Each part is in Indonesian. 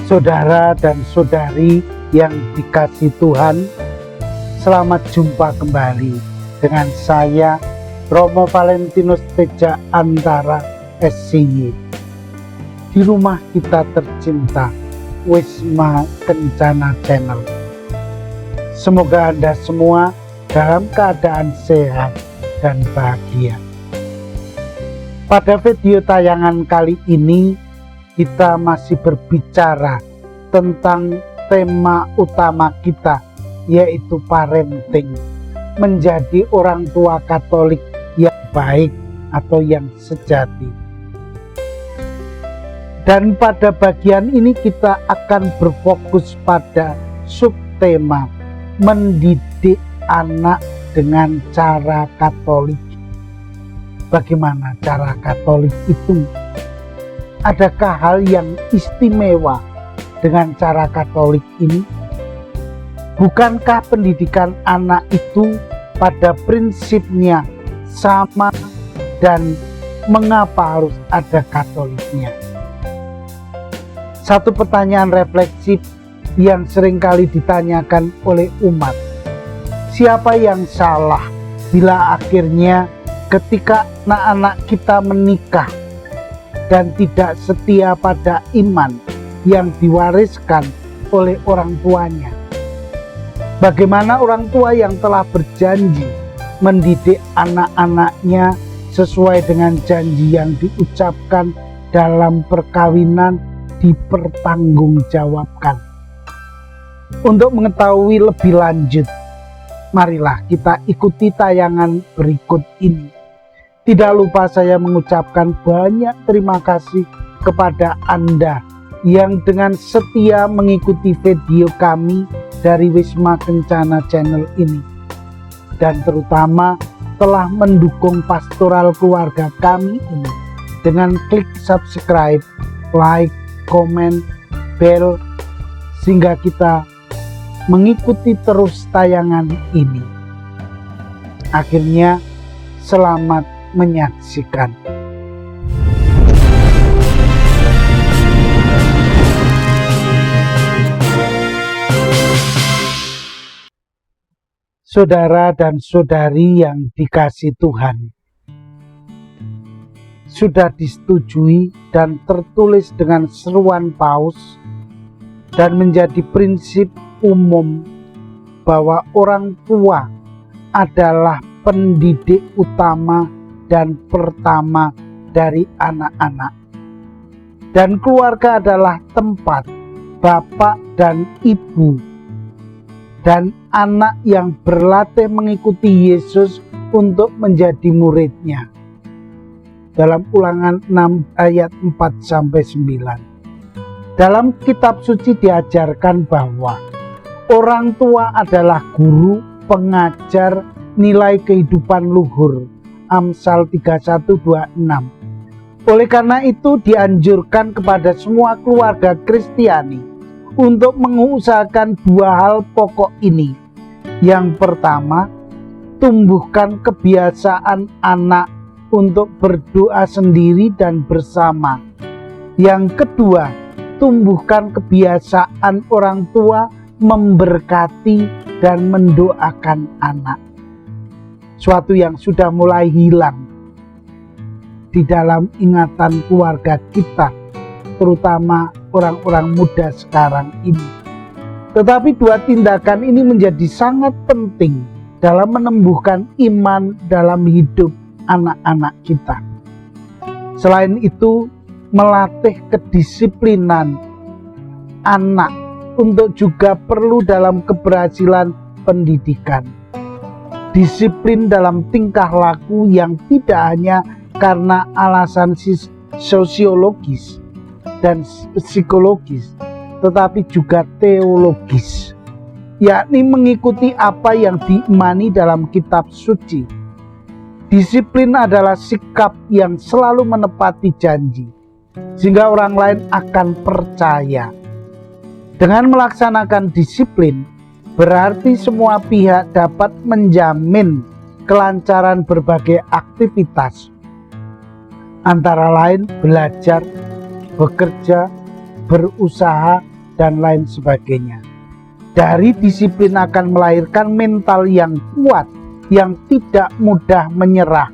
Saudara dan saudari yang dikasihi Tuhan, selamat jumpa kembali dengan saya Romo Valentinus Teja Antara SCY di rumah kita tercinta Wisma Kencana Channel. Semoga Anda semua dalam keadaan sehat dan bahagia. Pada video tayangan kali ini kita masih berbicara tentang tema utama kita, yaitu parenting, menjadi orang tua Katolik yang baik atau yang sejati. Dan pada bagian ini kita akan berfokus pada subtema mendidik anak dengan cara Katolik. Bagaimana cara Katolik itu? Adakah hal yang istimewa dengan cara Katolik ini? Bukankah pendidikan anak itu pada prinsipnya sama, dan mengapa harus ada Katoliknya? Satu pertanyaan refleksif yang seringkali ditanyakan oleh umat. Siapa yang salah bila akhirnya ketika anak-anak kita menikah dan tidak setia pada iman yang diwariskan oleh orang tuanya? Bagaimana orang tua yang telah berjanji mendidik anak-anaknya sesuai dengan janji yang diucapkan dalam perkawinan dipertanggungjawabkan? Untuk mengetahui lebih lanjut, marilah kita ikuti tayangan berikut ini. Tidak lupa saya mengucapkan banyak terima kasih kepada Anda yang dengan setia mengikuti video kami dari Wisma Kencana Channel ini, dan terutama telah mendukung pastoral keluarga kami ini dengan klik subscribe, like, komen, bel, sehingga kita mengikuti terus tayangan ini. Akhirnya selamat menyaksikan. Saudara dan saudari yang dikasihi Tuhan, sudah disetujui dan tertulis dengan seruan Paus dan menjadi prinsip umum bahwa orang tua adalah pendidik utama dan pertama dari anak-anak, dan keluarga adalah tempat bapak dan ibu dan anak yang berlatih mengikuti Yesus untuk menjadi muridnya. Dalam Ulangan 6 ayat 4-9. Dalam kitab suci diajarkan bahwa orang tua adalah guru, pengajar nilai kehidupan luhur. Amsal 31:26. Oleh karena itu dianjurkan kepada semua keluarga Kristiani untuk mengusahakan dua hal pokok ini. Yang pertama, tumbuhkan kebiasaan anak untuk berdoa sendiri dan bersama. Yang kedua, tumbuhkan kebiasaan orang tua memberkati dan mendoakan anak. Suatu yang sudah mulai hilang di dalam ingatan keluarga kita, terutama orang-orang muda sekarang ini. Tetapi dua tindakan ini menjadi sangat penting dalam menumbuhkan iman dalam hidup anak-anak kita. Selain itu, melatih kedisiplinan anak untuk juga perlu dalam keberhasilan pendidikan. Disiplin dalam tingkah laku yang tidak hanya karena alasan sosiologis dan psikologis, tetapi juga teologis, yakni mengikuti apa yang diimani dalam kitab suci. Disiplin adalah sikap yang selalu menepati janji, sehingga orang lain akan percaya. Dengan melaksanakan disiplin, berarti semua pihak dapat menjamin kelancaran berbagai aktivitas, antara lain belajar, bekerja, berusaha, dan lain sebagainya. Dari disiplin akan melahirkan mental yang kuat, yang tidak mudah menyerah,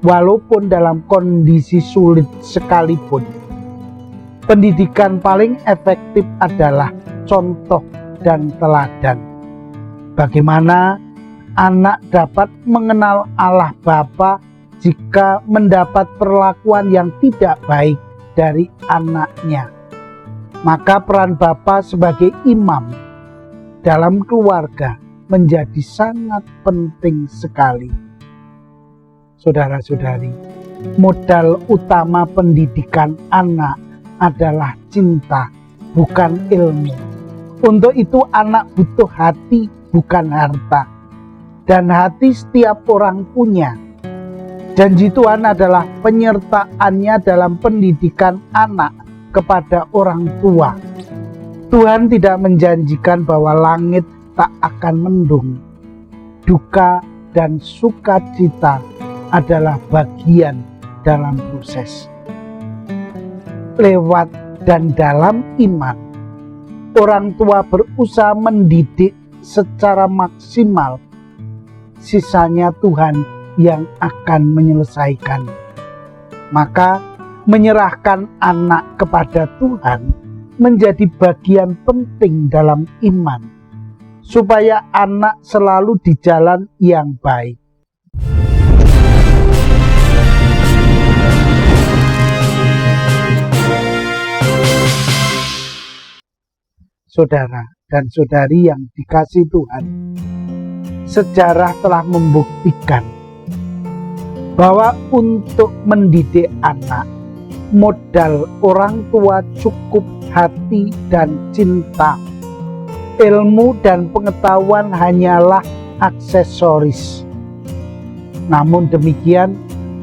walaupun dalam kondisi sulit sekalipun. Pendidikan paling efektif adalah contoh dan teladan. Bagaimana anak dapat mengenal Allah Bapa jika mendapat perlakuan yang tidak baik dari anaknya? Maka peran Bapa sebagai imam dalam keluarga menjadi sangat penting sekali. Saudara-saudari, modal utama pendidikan anak adalah cinta, bukan ilmu. Untuk itu anak butuh hati, bukan harta. Dan hati setiap orang punya. Janji Tuhan adalah penyertaannya dalam pendidikan anak kepada orang tua. Tuhan tidak menjanjikan bahwa langit tak akan mendung. Duka dan sukacita adalah bagian dalam proses. Lewat dan dalam iman, orang tua berusaha mendidik secara maksimal. Sisanya Tuhan yang akan menyelesaikan. Maka menyerahkan anak kepada Tuhan menjadi bagian penting dalam iman, supaya anak selalu di jalan yang baik. Saudara dan saudari yang dikasihi Tuhan, sejarah telah membuktikan bahwa untuk mendidik anak, modal orang tua cukup hati dan cinta. Ilmu dan pengetahuan hanyalah aksesoris. Namun demikian,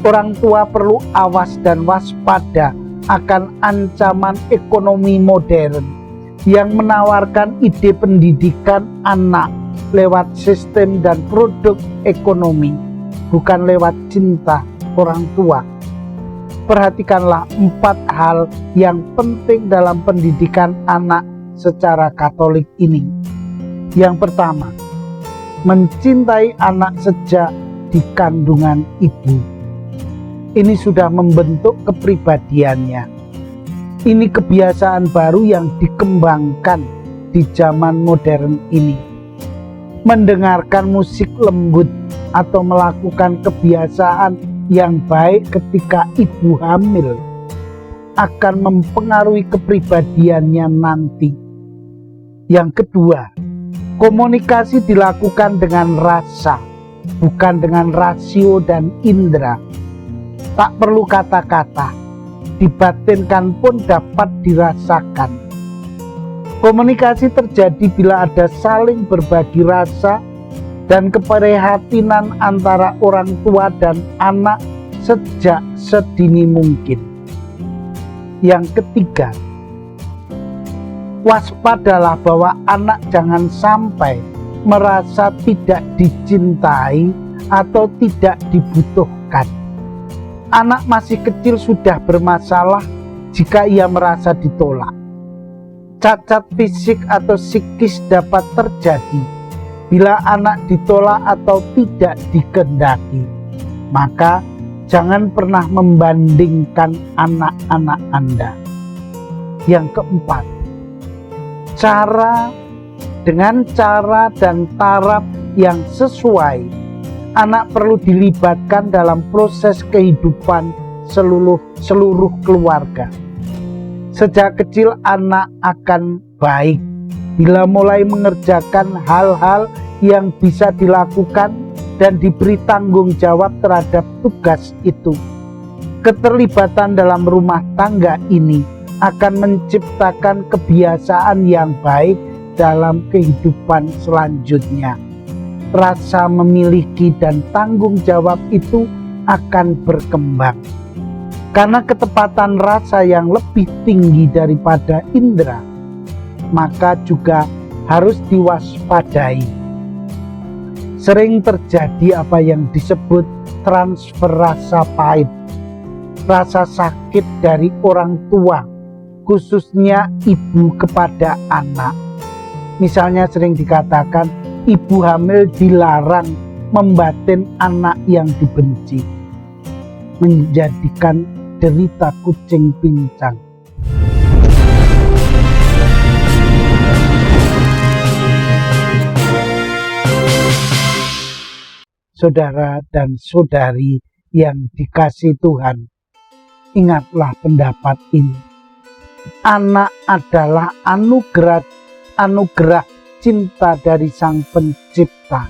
orang tua perlu awas dan waspada akan ancaman ekonomi modern yang menawarkan ide pendidikan anak lewat sistem dan produk ekonomi, bukan lewat cinta orang tua. Perhatikanlah 4 hal yang penting dalam pendidikan anak secara Katolik ini. Yang pertama, mencintai anak sejak di kandungan ibu. Ini sudah membentuk kepribadiannya. Ini kebiasaan baru yang dikembangkan di zaman modern ini. Mendengarkan musik lembut atau melakukan kebiasaan yang baik ketika ibu hamil akan mempengaruhi kepribadiannya nanti. Yang kedua, komunikasi dilakukan dengan rasa, bukan dengan rasio dan indera. Tak perlu kata-kata, dibatinkan pun dapat dirasakan. Komunikasi terjadi bila ada saling berbagi rasa dan keprihatinan antara orang tua dan anak sejak sedini mungkin. Yang ketiga, waspadalah bahwa anak jangan sampai merasa tidak dicintai atau tidak dibutuhkan. Anak masih kecil sudah bermasalah jika ia merasa ditolak. Cacat fisik atau psikis dapat terjadi bila anak ditolak atau tidak dikehendaki. Maka jangan pernah membandingkan anak-anak Anda. Yang keempat, dengan cara dan taraf yang sesuai, anak perlu dilibatkan dalam proses kehidupan seluruh keluarga. Sejak kecil anak akan baik bila mulai mengerjakan hal-hal yang bisa dilakukan dan diberi tanggung jawab terhadap tugas itu. Keterlibatan dalam rumah tangga ini akan menciptakan kebiasaan yang baik dalam kehidupan selanjutnya. Rasa memiliki dan tanggung jawab itu akan berkembang. Karena ketepatan rasa yang lebih tinggi daripada indera, maka juga harus diwaspadai. Sering terjadi apa yang disebut transfer rasa pahit, rasa sakit dari orang tua, khususnya ibu kepada anak. Misalnya sering dikatakan ibu hamil dilarang membatin anak yang dibenci, menjadikan derita kucing pincang. Saudara dan saudari yang dikasihi Tuhan, ingatlah pendapat ini. Anak adalah anugerah cinta dari Sang Pencipta.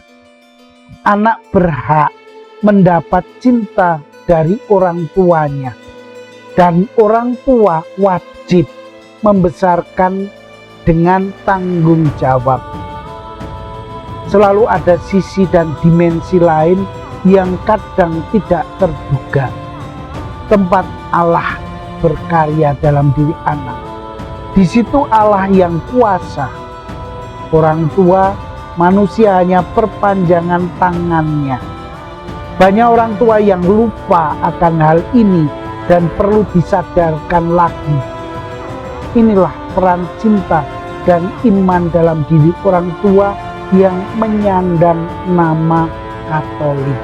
Anak berhak mendapat cinta dari orang tuanya, dan orang tua wajib membesarkan dengan tanggung jawab. Selalu ada sisi dan dimensi lain yang kadang tidak terduga. Tempat Allah berkarya dalam diri anak. Di situ Allah yang kuasa. Orang tua manusia hanya perpanjangan tangannya. Banyak orang tua yang lupa akan hal ini dan perlu disadarkan lagi. Inilah peran cinta dan iman dalam diri orang tua yang menyandang nama Katolik.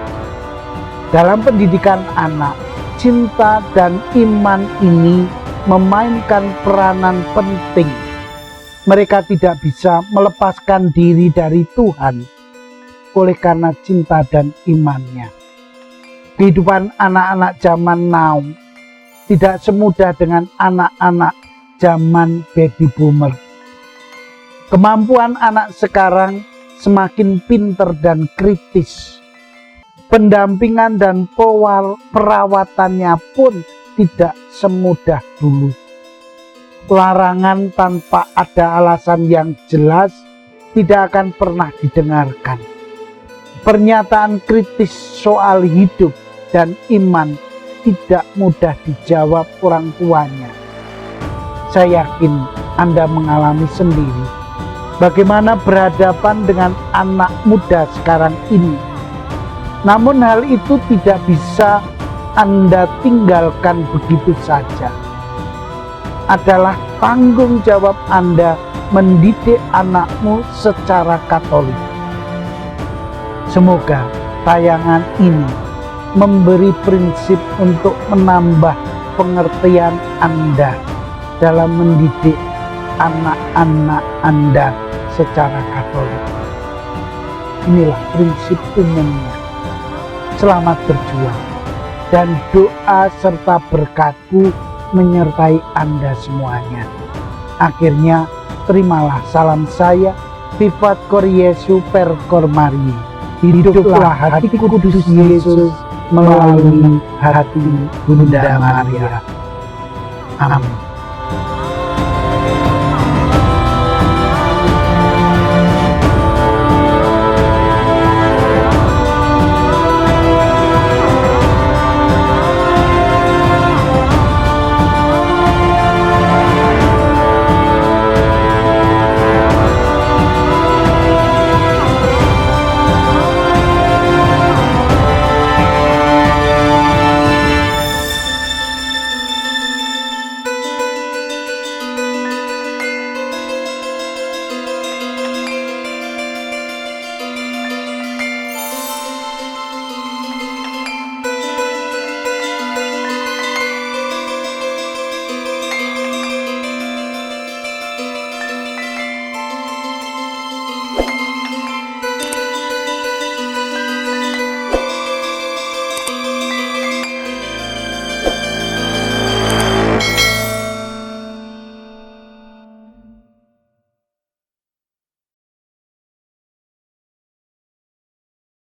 Dalam pendidikan anak, cinta dan iman ini memainkan peranan penting. Mereka tidak bisa melepaskan diri dari Tuhan oleh karena cinta dan imannya. Kehidupan anak-anak zaman now tidak semudah dengan anak-anak zaman baby boomer. Kemampuan anak sekarang semakin pinter dan kritis. Pendampingan dan perawatannya pun tidak semudah dulu. Larangan tanpa ada alasan yang jelas tidak akan pernah didengarkan. Pernyataan kritis soal hidup dan iman tidak mudah dijawab orang tuanya. Saya yakin Anda mengalami sendiri bagaimana berhadapan dengan anak muda sekarang ini. Namun hal itu tidak bisa Anda tinggalkan begitu saja. Adalah tanggung jawab Anda mendidik anakmu secara Katolik. Semoga tayangan ini memberi prinsip untuk menambah pengertian Anda dalam mendidik anak-anak Anda secara Katolik. Inilah prinsip umumnya. Selamat berjuang, dan doa serta berkatku menyertai Anda semuanya. Akhirnya terimalah salam saya, Vivat Cor Jesu per Cor Mariae. Hiduplah hati kudus Yesus melalui hati Bunda Maria. Amin.